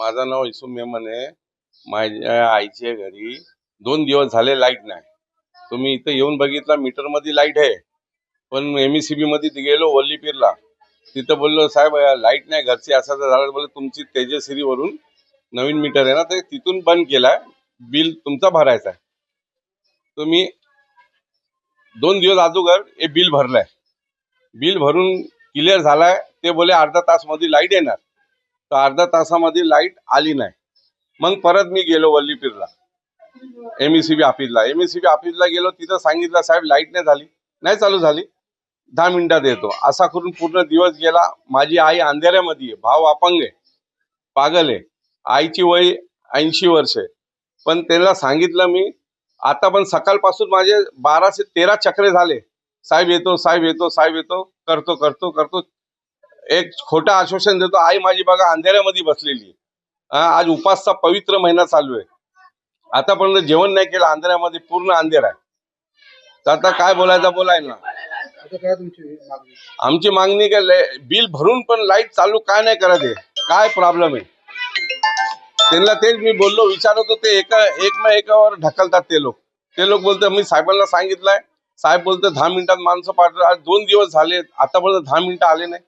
माझं नाव इसू मेमन आहे. माझ्या आईच्या घरी 2 दिवस झाले लाईट नाही. तुम्ही इथं येऊन बघितला, मीटर मध्ये लाईट आहे, पण एमईसीबी मध्ये गेलो वल्लीपीरला, तिथं बोललो साहेब लाईट नाही घरची, असं झालं. बोलले तुमची तेजश्री वरून नवीन मीटर आहे ना, ते तिथून बंद केलाय, बिल तुमचा भरायचा आहे. तुम्ही 2 दिवस अगोदर हे बिल भरलाय, बिल भरून क्लिअर झालाय. ते बोले अर्धा तास मध्ये लाईट येणार, तर अर्धा तासामध्ये लाईट आली नाही. मग परत मी गेलो वल्लीपीरला एमईसीबी ऑफिसला गेलो. तिथं सांगितलं साहेब लाईट नाही चालू झाली, 10 मिनिटात येतो. असा करून पूर्ण दिवस गेला. माझी आई अंधेऱ्यामध्ये आहे, भाव अपंग आहे, पागल आहे. आईची वय 80 वर्ष आहे. पण त्याला सांगितलं मी, आता पण सकाळपासून माझे 12 ते 13 चक्रे झाले, साहेब येतो साहेब येतो साहेब येतो, करतो करतो करतो. एक खोटा आश्वासन देतो. आई माझी बघा अंधेऱ्यामध्ये बसलेली. आज उपासचा पवित्र महिना चालू आहे, आतापर्यंत जेवण नाही केलं, अंधेऱ्यामध्ये पूर्ण अंधेर आहे. तर आता काय बोलायचं बोलाय ना. आमची मागणी काय, बिल भरून पण लाईट चालू काय नाही करत आहे, काय प्रॉब्लेम आहे त्यांना. तेच मी बोललो, विचारत होते, एकावर ढकलतात ते लोक बोलते मी साहेबांना सांगितलंय, साहेब बोलते 10 मिनिटात माणसं पाठवतात. आज 2 दिवस झाले, आतापर्यंत 10 मिनिटं आले नाही.